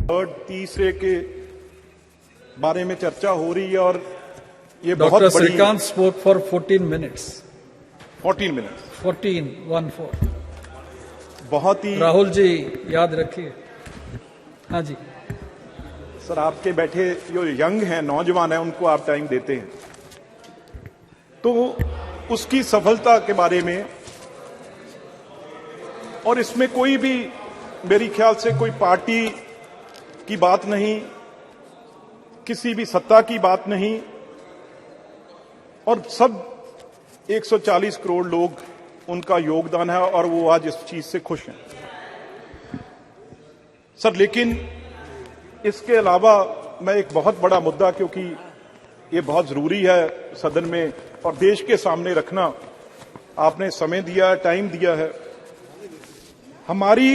Third तीसरे के बारे में चर्चा हो रही है और ये बहुत Dr. बड़ी Srikanth spoke for 14 minutes. 14 minute 14 बहुत ही राहुल जी याद रखिए। हाँ जी, सर, आपके बैठे जो यंग हैं, नौजवान हैं, उनको आप टाइम देते हैं तो उसकी सफलता के बारे में, और इसमें कोई भी मेरी ख्याल से कोई पार्टी की बात नहीं, किसी भी सत्ता की बात नहीं, और सब 140 करोड़ लोग उनका योगदान है और वो आज इस चीज से खुश हैं सर। लेकिन इसके अलावा मैं एक बहुत बड़ा मुद्दा, क्योंकि ये बहुत जरूरी है सदन में और देश के सामने रखना, आपने समय दिया, टाइम दिया है। हमारी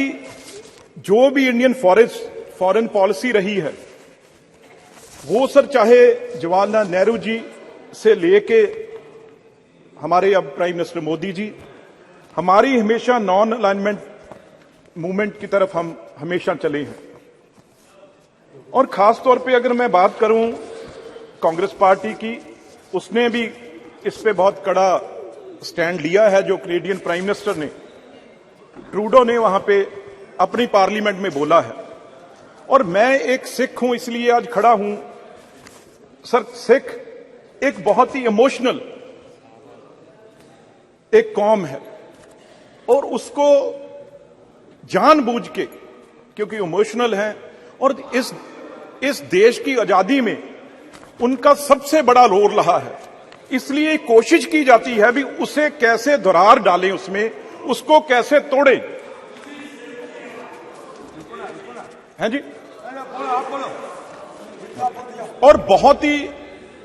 जो भी इंडियन फॉरेन पॉलिसी रही है वो सर, चाहे जवाहरलाल नेहरू जी से लेके हमारे अब प्राइम मिनिस्टर मोदी जी, हमारी हमेशा नॉन अलाइनमेंट मूवमेंट की तरफ हम हमेशा चले हैं। और खास तौर पे अगर मैं बात करूं कांग्रेस पार्टी की, उसने भी इस पे बहुत कड़ा स्टैंड लिया है। जो कैनेडियन प्राइम मिनिस्टर ने, ट्रूडो ने वहां पे अपनी पार्लियामेंट में बोला है। और मैं एक सिख हूं, इसलिए आज खड़ा हूं सर। सिख एक बहुत ही इमोशनल एक कौम है और उसको जानबूझ के, क्योंकि इमोशनल है, और इस देश की आजादी में उनका सबसे बड़ा रोल रहा है, इसलिए कोशिश की जाती है भी उसे कैसे दरार डालें, उसमें उसको कैसे तोड़ें। हैं जी, और बहुत ही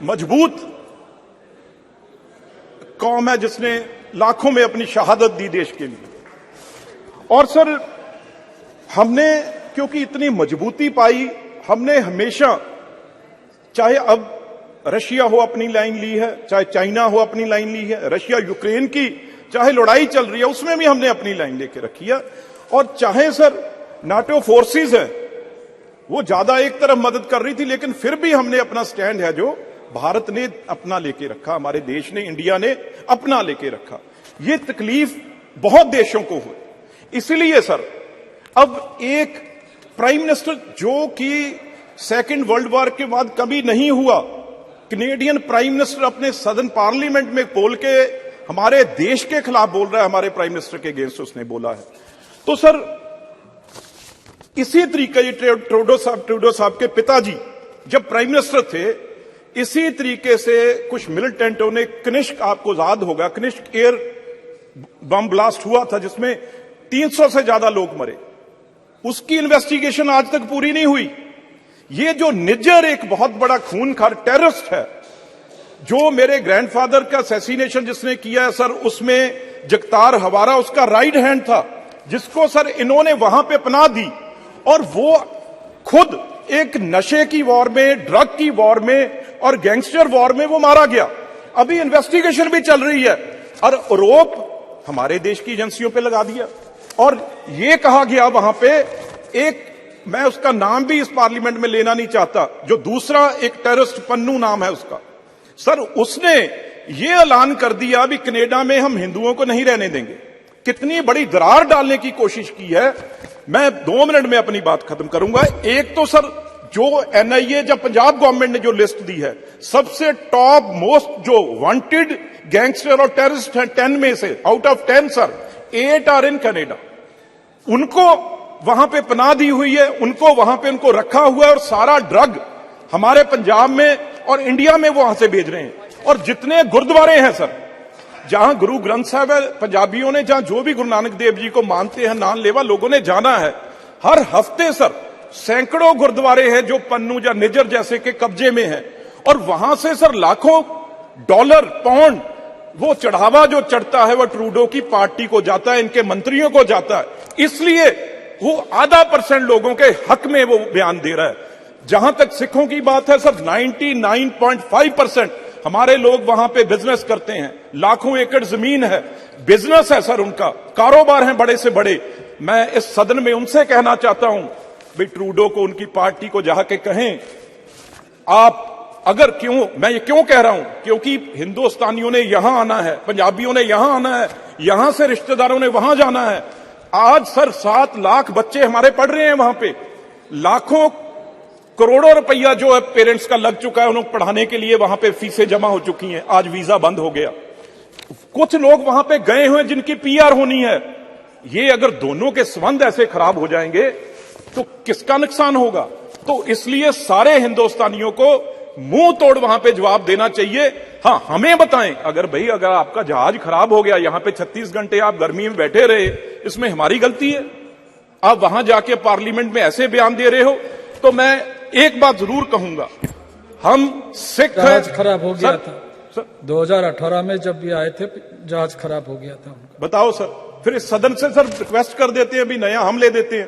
मजबूत कौम है जिसने लाखों में अपनी शहादत दी देश के लिए। और सर, हमने क्योंकि इतनी मजबूती पाई, हमने हमेशा, चाहे अब रशिया हो अपनी लाइन ली है, चाहे चाइना हो अपनी लाइन ली है, रशिया यूक्रेन की चाहे लड़ाई चल रही है उसमें भी हमने अपनी लाइन लेके रखी है। और चाहे सर नाटो फोर्सेस है, वो ज्यादा एक तरफ मदद कर रही थी, लेकिन फिर भी हमने अपना स्टैंड है जो भारत ने अपना लेके रखा, हमारे देश ने, इंडिया ने अपना लेके रखा। ये तकलीफ बहुत देशों को हुई, इसलिए सर अब एक प्राइम मिनिस्टर जो कि सेकेंड वर्ल्ड वॉर के बाद कभी नहीं हुआ, कैनेडियन प्राइम मिनिस्टर अपने सदन पार्लियामेंट में बोल के हमारे देश के खिलाफ बोल रहा है, हमारे प्राइम मिनिस्टर के अगेंस्ट उसने बोला है। तो सर इसी तरीके, ये ट्रूडो साहब के पिताजी जब प्राइम मिनिस्टर थे, इसी तरीके से कुछ मिलिटेंटों ने कनिष्क, आपको याद होगा, कनिष्क एयर बम ब्लास्ट हुआ था जिसमें 300 से ज्यादा लोग मरे। उसकी इन्वेस्टिगेशन आज तक पूरी नहीं हुई। ये जो निज्जर एक बहुत बड़ा खूनखार टेररिस्ट है, जो मेरे ग्रैंडफादर का असैसिनेशन जिसने किया है सर, उसमें जगतार हवारा उसका राइट हैंड था, जिसको सर इन्होंने वहां पे पनाह दी, और वो खुद एक नशे की वॉर में, ड्रग की वॉर में और गैंगस्टर वॉर में वो मारा गया। अभी इन्वेस्टिगेशन भी चल रही है और आरोप हमारे देश की एजेंसियों पे लगा दिया। और ये कहा गया वहां पे, एक, मैं उसका नाम भी इस पार्लियामेंट में लेना नहीं चाहता, जो दूसरा एक टेररिस्ट, पन्नू नाम है उसका, सर उसने ये ऐलान कर दिया भी कनाडा में हम हिंदुओं को नहीं रहने देंगे। कितनी बड़ी दरार डालने की कोशिश की है। मैं 2 मिनट में अपनी बात खत्म करूंगा। एक तो सर जो एनआईए, जब पंजाब गवर्नमेंट ने जो लिस्ट दी है, सबसे टॉप मोस्ट जो वांटेड गैंगस्टर और टेररिस्ट हैं 10 में से, out of 10 sir 8 are in Canada. उनको वहां पे पनाह दी हुई है, उनको वहां पे उनको रखा हुआ है, और सारा ड्रग हमारे पंजाब में और इंडिया में वो वहां से भेज रहे हैं। और जितने गुरुद्वारे हैं सर, जहां गुरु ग्रंथ साहब है, पंजाबियों ने जहां जो भी गुरु नानक देव जी को मानते हैं, नानलेवा लोगों ने जाना है, हर हफ्ते सर सैकड़ों गुरुद्वारे हैं जो पन्नू या निज्जर जैसे के कब्जे में हैं। और वहां से सर लाखों डॉलर, पाउंड, वो चढ़ावा जो चढ़ता है वो ट्रूडो की पार्टी को जाता है, इनके मंत्रियों को जाता है। इसलिए वो आधा % लोगों के हक में वो बयान दे रहा है। जहां तक सिखों की बात है सर, 99.5% हमारे लोग वहां पे बिजनेस करते हैं, लाखों एकड़ जमीन है, बिजनेस है सर, उनका कारोबार है बड़े से बड़े। मैं इस सदन में उनसे कहना चाहता हूं, भाई ट्रूडो को, उनकी पार्टी को जाके कहें, आप अगर क्यों, मैं ये क्यों कह रहा हूं, क्योंकि हिंदुस्तानियों ने यहां आना है, पंजाबियों ने यहां आना है, यहां से रिश्तेदारों ने वहां जाना है। आज सर 7 लाख बच्चे हमारे पढ़ रहे हैं वहां पे, लाखों करोड़ों रुपया जो है पेरेंट्स का लग चुका है, उन्हें पढ़ाने के लिए वहां पे फीसें जमा हो चुकी हैं। आज वीजा बंद हो गया, कुछ लोग वहां पे गए हुए हैं जिनकी पीआर होनी है। ये अगर दोनों के संबंध ऐसे खराब हो जाएंगे तो किसका नुकसान होगा? तो इसलिए सारे हिंदुस्तानियों को मुंह तोड़ वहां पे जवाब देना चाहिए। हां, हमें बताएं, अगर आपका जहाज खराब हो गया, यहां पे 36 घंटे आप गर्मी में बैठे रहे, इसमें हमारी गलती है? आप वहां जाके पार्लियामेंट में ऐसे बयान दे रहे हो? तो मैं एक बात जरूर कहूंगा, हम सिख हैं। जहाज खराब हो गया था 2018 में, जब भी आए थे जहाज खराब हो गया था उनका। बताओ सर, फिर इस सदन से सर रिक्वेस्ट कर देते हैं भी नया हम ले देते हैं।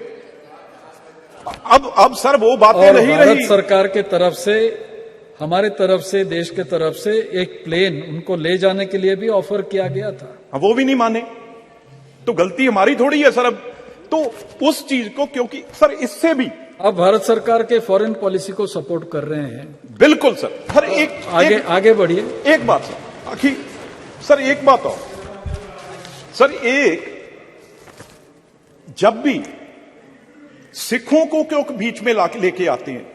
अब सर वो बातें और नहीं भारत रही। सरकार के तरफ से, हमारे तरफ से, देश के तरफ से एक प्लेन उनको ले जाने के लिए भी ऑफर किया गया था। वो भी नहीं माने, तो गलती हमारी थोड़ी है सर। अब तो उस चीज को, क्योंकि सर इससे भी आप भारत सरकार के फॉरेन पॉलिसी को सपोर्ट कर रहे हैं। बिल्कुल सर। सर आगे बढ़िए। एक बात सर, आखिर सर एक बात और सर, जब भी सिखों को क्यों बीच में लेके आते हैं,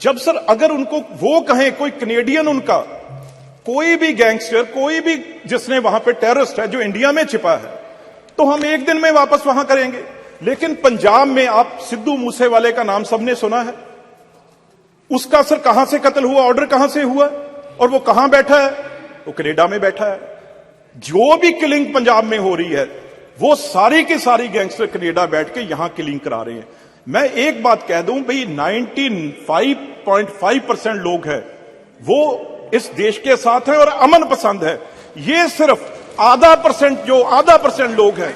जब सर अगर उनको वो कहें, कोई कनेडियन उनका कोई भी गैंगस्टर, कोई भी जिसने वहां पे टेररिस्ट है जो इंडिया में छिपा है, तो हम एक दिन में वापस वहां करेंगे। लेकिन पंजाब में आप सिद्धू मूसेवाले का नाम सबने सुना है, उसका सर कहां से कत्ल हुआ, ऑर्डर कहां से हुआ, और वो कहां बैठा है? वो कनाडा में बैठा है। जो भी किलिंग पंजाब में हो रही है, वो सारी की सारी गैंगस्टर कनाडा बैठ के यहां किलिंग करा रहे हैं। मैं एक बात कह दूं भाई, 95.5% लोग हैं वो इस देश के साथ हैं और अमन पसंद है। ये सिर्फ आधा परसेंट लोग हैं,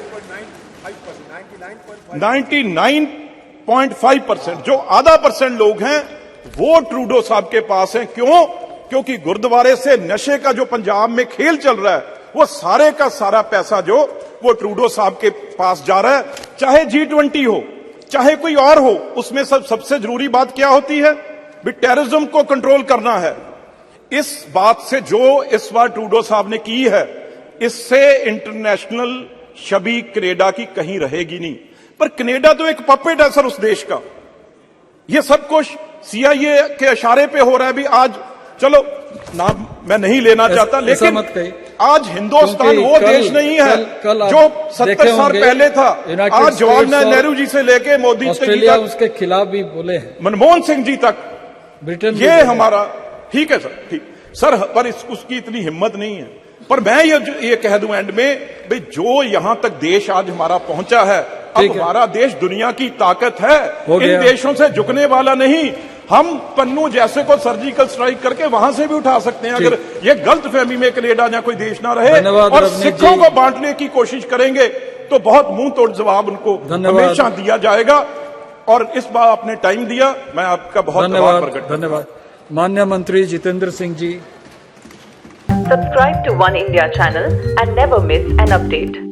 99.5% जो आधा परसेंट लोग हैं वो ट्रूडो साहब के पास हैं। क्यों? क्योंकि गुरुद्वारे से नशे का जो पंजाब में खेल चल रहा है, वो सारे का सारा पैसा जो वो ट्रूडो साहब के पास जा रहा है। चाहे G20 हो, चाहे कोई और हो, उसमें सबसे जरूरी बात क्या होती है? भी टेररिज्म को कंट्रोल करना है। इस बात से जो इस बार ट्रूडो साहब ने की है, इससे इंटरनेशनल छवि कनाडा की कहीं रहेगी नहीं। पर कनाडा तो एक पपेट है सर उस देश का। ये सब कुछ CIA के इशारे पे हो रहा है। भी आज चलो नाम मैं नहीं लेना चाहता, लेकिन आज हिंदुस्तान वो देश नहीं है जो 70 साल पहले था। आज जवाहरलाल नेहरू जी से लेके मोदी ऑस्ट्रेलिया उसके खिलाफ भी बोले हैं, मनमोहन सिंह जी तक, ब्रिटेन। ये हमारा ठीक है सर, ठीक सर, पर उसकी इतनी हिम्मत नहीं है। पर मैं ये कह दूं एंड में, भाई जो यहां तक देश आज हमारा पहुंचा है, अब हमारा देश दुनिया की ताकत है, इन देशों से झुकने वाला नहीं। हम पन्नू जैसे को सर्जिकल स्ट्राइक करके वहां से भी उठा सकते हैं। अगर ये गलत फहमी में कनाडा या कोई देश ना रहे और सिखों को बांटने की कोशिश करेंगे तो बहुत मुंह तोड़ जवाब उनको हमेशा दिया जाएगा। और इस बार आपने टाइम दिया, मैं आपका बहुत आभार प्रकट करता हूं। धन्यवाद। माननीय मंत्री Jitendra Singh ji. Subscribe to One India channel and never miss an update.